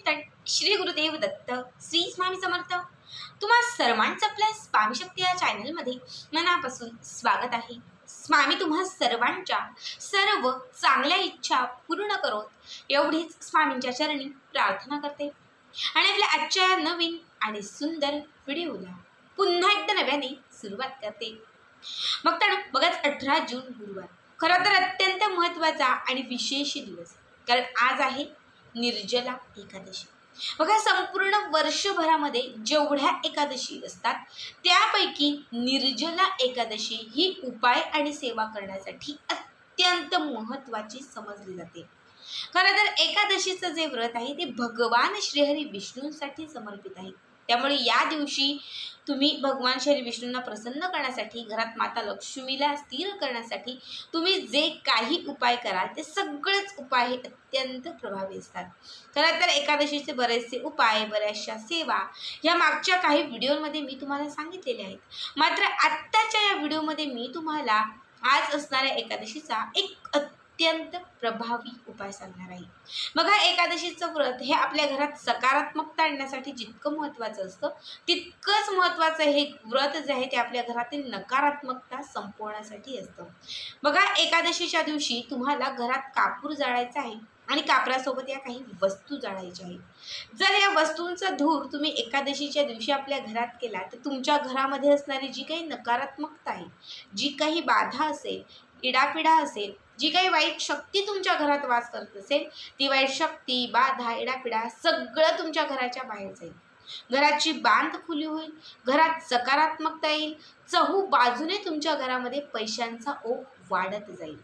चिंतन श्री गुरुदेव दत्त श्री स्वामी समर्थ। तुम्हा सर्वांचं आपल्या स्वामी शक्ती या चॅनलमध्ये मनापासून स्वागत आहे। स्वामी तुम्हा सर्वांच्या सर्व चांगल्या इच्छा पूर्ण करोत एवढीच स्वामींच्या चरणी प्रार्थना करते आणि आपल्या आजच्या नवीन आणि सुंदर व्हिडिओला पुन्हा एकदा नव्याने सुरुवात करते। मग तर बघाच 18 जून गुरुवार, खरं तर अत्यंत महत्त्वाचा आणि विशेष दिवस, कारण आज आहे निर्जला एकादशी। बघा, संपूर्ण वर्षभरामध्ये जेवढ्या एकादशी असतात त्यापैकी निर्जला एकादशी ही उपाय आणि सेवा करण्यासाठी अत्यंत महत्त्वाची समजली जाते। खरं तर एकादशीचं जे व्रत आहे ते भगवान श्रीहरी विष्णूंसाठी समर्पित आहे। त्यामुळे या दिवशी तुम्ही भगवान श्री विष्णूंना प्रसन्न करण्यासाठी, घरात माता लक्ष्मीला स्थिर करण्यासाठी तुम्ही जे काही उपाय कराल ते सगळेच उपाय हे अत्यंत प्रभावी असतात। खरं तर एकादशीचे बरेचसे उपाय, बऱ्याचशा सेवा या मागच्या काही व्हिडिओमध्ये मी तुम्हाला सांगितलेले आहेत। मात्र आत्ताच्या या व्हिडिओमध्ये मी तुम्हाला आज असणाऱ्या एकादशीचा एक अत्यंत प्रभावी उपाय सांगणार आहे। बघा, एकादशीचं व्रत हे आपल्या घरात सकारात्मकता आणण्यासाठी जितकं महत्त्वाचं असतं तितकंच महत्त्वाचं हे व्रत जे आहे ते आपल्या घरातील नकारात्मकता संपवण्यासाठी असतं। बघा, एकादशीच्या दिवशी तुम्हाला घरात कापूर जाळायचा आहे आणि कापरासोबत या काही वस्तू जाळायच्या आहेत। जर या वस्तूंचा धूर तुम्ही एकादशीच्या दिवशी आपल्या घरात केला तर तुमच्या घरामध्ये असणारी जी काही नकारात्मकता आहे, जी काही बाधा असेल, इडापिडा असेल, जी काही वाईट शक्ती तुमच्या घरात वास करत असेल, ती वाईट शक्ती, बाधा, इडापिडा सगळं तुमच्या घराच्या बाहेर जाईल। घराची बांध खुली होईल, घरात सकारात्मकता येईल, चहू बाजूने तुमच्या घरामध्ये पैशांचा ओघ वाढत जाईल।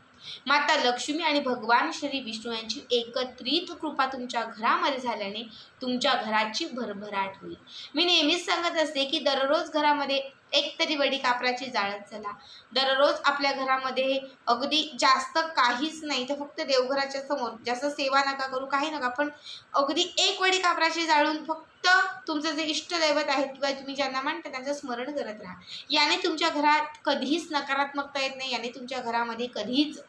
माता लक्ष्मी आणि भगवान श्री विष्णू यांची एकत्रित कृपा तुमच्या घरामध्ये झाल्याने तुमच्या घराची भरभराट होईल। मी नेहमीच सांगत असते की दररोज घरामध्ये एक तरी वडी कापराची जाळत चला। दररोज आपल्या घरामध्ये अगदी जास्त काहीच नाही तर फक्त देवघराच्या समोर जास्त सेवा नका करू, काही नका, पण अगदी एक वडी कापराची जाळून फक्त तुमचं जे इष्टदैवत आहेत किंवा तुम्ही ज्यांना मानता त्यांचं स्मरण करत राहा। याने तुमच्या घरात कधीच नकारात्मकता येत नाही, याने तुमच्या घरामध्ये कधीच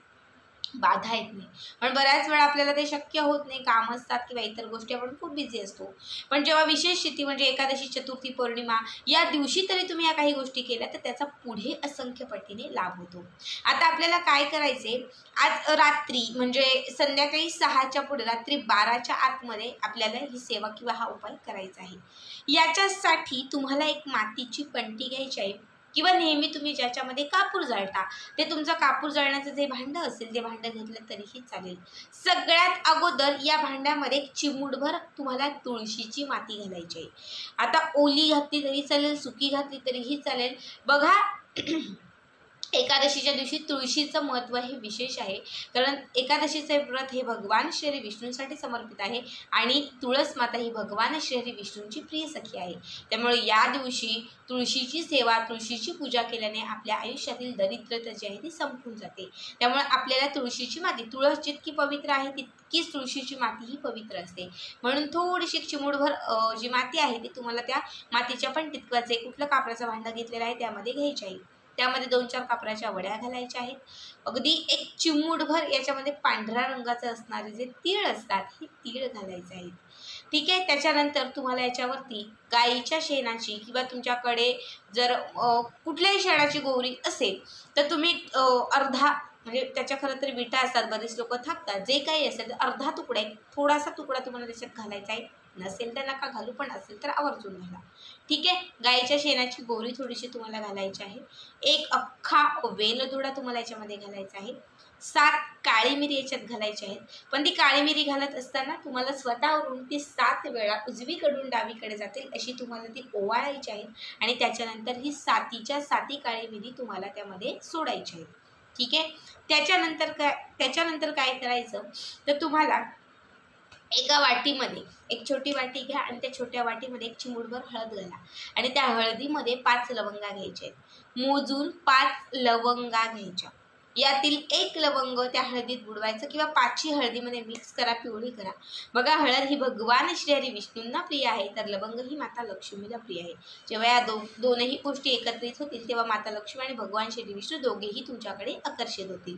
बाधा येत नाही। पण बऱ्याच वेळा आपल्याला ते शक्य होत नाही, काम असतात किंवा इतर गोष्टी, आपण खूप बिझी असतो। पण जेव्हा विशेष तिथी म्हणजे एकादशी, चतुर्थी, पौर्णिमा या दिवशी तरी तुम्ही या काही गोष्टी केल्या तर त्याचा पुढे असंख्य पटीने लाभ होतो। आता आपल्याला काय करायचे, आज रात्री म्हणजे संध्याकाळी 6च्या पुढे, रात्री 12च्या आतमध्ये आपल्याला ही सेवा किंवा हा उपाय करायचा आहे। याच्यासाठी तुम्हाला एक मातीची पंटी घ्यायची आहे किंवा नेहमी तुम्ही ज्याच्यामध्ये कापूर जाळता ते तुमचं कापूर जाळण्याचं जे भांडं असेल ते भांडं घेतलं तरीही चालेल। सगळ्यात अगोदर या भांड्यामध्ये चिमूटभर तुम्हाला तुळशीची माती घालायची आहे। आता ओली घातली तरी चालेल, सुकी घातली तरीही चालेल। बघा, एकादशीच्या दिवशी तुळशीचं महत्त्व हे विशेष आहे, कारण एकादशीचे व्रत हे भगवान श्री विष्णूंसाठी समर्पित आहे आणि तुळस माता ही भगवान श्री विष्णूंची प्रिय सखी आहे। त्यामुळे या दिवशी तुळशीची सेवा, तुळशीची पूजा केल्याने आपल्या आयुष्यातील दरिद्रता जी आहे ती संपून जाते। त्यामुळे आपल्याला तुळशीची माती, तुळस जितकी पवित्र आहे तितकीच तुळशीची माती ही पवित्र असते। म्हणून थोडीशी चिमूटभर जी माती आहे ती तुम्हाला त्या मातीच्या पंटीत किंवा जे कुठलं कापडाचं भांडं घेतलेलं आहे त्यामध्ये घ्यायची आहे। त्यामध्ये 2-4 कापराच्या वड्या घालायच्या आहेत। अगदी एक चिमूटभर याच्यामध्ये पांढऱ्या रंगाचे असणारे जे तीळ असतात हे तीळ घालायचे आहेत। ठीक आहे, त्याच्यानंतर तुम्हाला याच्यावरती गाईच्या शेणाची किंवा तुमच्याकडे जर कुठल्याही शेणाची गोवरी असेल तर तुम्ही अर्धा, म्हणजे त्याच्या खरं तर विटा असतात, बरेच लोक थाकतात, जे काही असेल तर अर्धा तुकडा, एक थोडासा तुकडा तुम्हाला त्याच्यात घालायचा आहे। नसेल तर नका घालू, पण असेल तर आवर्जून घाला। ठीक आहे, गाईच्या शेणाची गोवरी थोडीशी तुम्हाला घालायची आहे। एक अख्खा वेलदोडा तुम्हाला याच्यामध्ये घालायचा आहे। 7 काळी मिरी याच्यात घालायची आहेत, पण ती काळी मिरी घालत असताना तुम्हाला स्वतःवरून ती 7 वेळा उजवीकडून डावीकडे जातील अशी तुम्हाला ती ओवाळायची आहे आणि त्याच्यानंतर ही 7च्या 7 काळी मिरी तुम्हाला त्यामध्ये सोडायची आहे। ठीक आहे, त्याच्यानंतर काय करायचं तर तुम्हाला एका वाटीमध्ये एक छोटी वाटी घ्या आणि त्या छोट्या वाटीमध्ये एक चिमूटभर हळद घाला आणि त्या हळदीमध्ये 5 लवंगा घ्यायच्या आहेत। मोजून 5 लवंगा घ्यायच्या, यातील 1 लवंग त्या हळदीत बुडवायचं किंवा 5ही हळदीमध्ये मिक्स करा, पिवळी करा। बघा, हळद ही भगवान श्रीहरी विष्णूंना प्रिय आहे तर लवंग ही माता लक्ष्मीला प्रिय आहे। जेव्हा या दोनही गोष्टी एकत्रित होतील तेव्हा माता लक्ष्मी आणि भगवान श्री विष्णू दोघेही तुमच्याकडे आकर्षित होतील।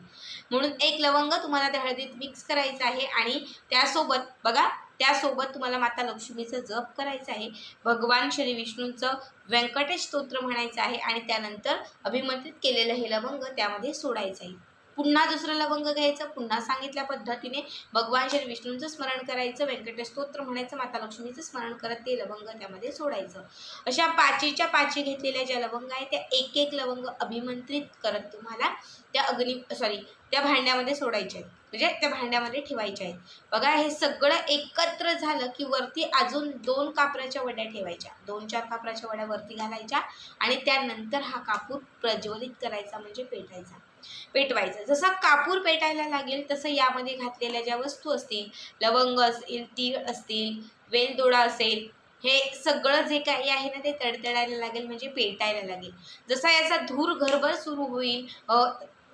म्हणून 1 लवंग तुम्हाला त्या हळदीत मिक्स करायचं आहे आणि त्यासोबत बघा त्यासोबत तुम्हाला माता लक्ष्मीचं जप करायचं आहे, भगवान श्री विष्णूंचं व्यंकटेश स्तोत्र म्हणायचं आहे आणि त्यानंतर अभिमंत्रित केलेलं हे लवंग त्यामध्ये सोडायचं आहे. पुन्हा दुसरं लवंग घ्यायचं, पुन्हा सांगितल्या पद्धतीने भगवान श्री विष्णूंचं स्मरण करायचं, व्यंकटेश स्तोत्र म्हणायचं, माता लक्ष्मीचं स्मरण करत ते लवंग त्यामध्ये सोडायचं. अशा 5च्या 5 घेतलेल्या ज्या लवंग आहेत त्या एक एक लवंग अभिमंत्रित करत तुम्हाला त्या भांड्यामध्ये सोडायचे आहेत, म्हणजे त्या भांड्यामध्ये ठेवायचे आहेत. बघा हे सगळं एकत्र झालं की वरती अजून 2 कापराच्या वड्या ठेवायच्या, 2-4 कापराच्या वड्या वरती घालायच्या आणि त्यानंतर हा कापूर प्रज्वलित करायचा, म्हणजे पेटवायचं. जसा कापूर पेटायला लागेल तसं यामध्ये घातलेल्या ज्या वस्तू असतील, लवंग असतील, तीळ असतील, वेलदोडा असेल, हे सगळं जे काही आहे ना ते तडतडायला लागेल, म्हणजे पेटायला लागेल. जसा याचा धूर घरभर सुरू होईल,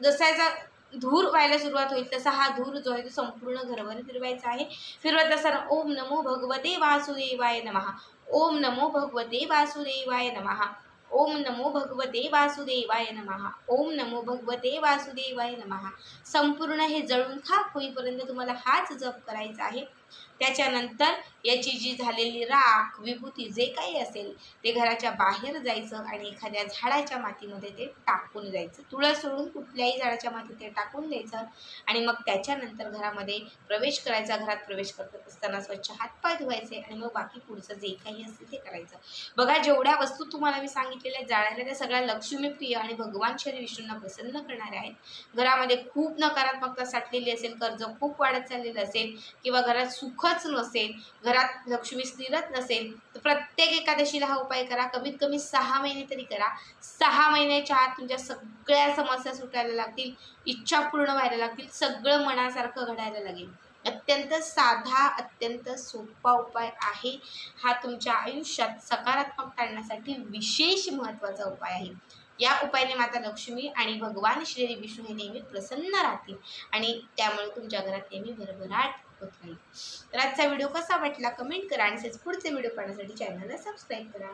जसा याचा धूर व्हायला सुरुवात होईल तसा हा धूर जो आहे तो संपूर्ण घरभर फिरवायचा आहे. फिरवत असताना ओम नमो भगवते वासुदेवाय नमः, ओम नमो भगवते वासुदेवाय नमः, ओम नमो भगवते वासुदेवाय नमः, ओम नमो भगवते वासुदेवाय नमः. संपूर्ण हे जळून खाक होईपर्यंत तुम्हाला हाच जप करायचा आहे. त्याच्यानंतर याची जी झालेली राख विभूती जे काही असेल ते घराच्या बाहेर जायचं आणि एखाद्या झाडाच्या मातीमध्ये ते टाकून जायचं. तुळस सोडून कुठल्याही झाडाच्या मातीत ते टाकून द्यायचं आणि मग त्याच्यानंतर घरामध्ये प्रवेश करायचा. घरात प्रवेश करत असताना स्वच्छ हातपाय धुवायचे आणि मग बाकी पुढचं जे काही असेल ते करायचं. बघा जेवढ्या वस्तू तुम्हाला मी सांगितलेल्या जाळायला त्या सगळ्या लक्ष्मीप्रिय आणि भगवान श्री विष्णूंना प्रसन्न करणाऱ्या आहेत. घरामध्ये खूप नकारात्मकता साठलेली असेल, कर्ज खूप वाढत चाललेलं असेल किंवा घरात सुखच नसेल, घरात लक्ष्मी स्थिरच नसेल तर प्रत्येक एकादशीला हा उपाय करा. कमीत कमी 6 महिने तरी करा. 6 महिन्याच्या आत तुमच्या सगळ्या समस्या सुटायला लागतील, इच्छा पूर्ण व्हायला लागतील, सगळं मनासारखं घडायला लागेल. अत्यंत साधा, अत्यंत सोपा उपाय आहे हा. तुमच्या आयुष्यात सकारात्मकता आणण्यासाठी विशेष महत्त्वाचा उपाय आहे. या उपायाने माता लक्ष्मी आणि भगवान श्री विष्णू हे नेहमी प्रसन्न राहतील आणि त्यामुळे तुमच्या घरात नेहमी भरभराट होत राहील. तर आजचा व्हिडिओ कसा वाटला कमेंट करा आणि पुढचे व्हिडिओ पाहण्यासाठी चॅनलला सबस्क्राईब करा.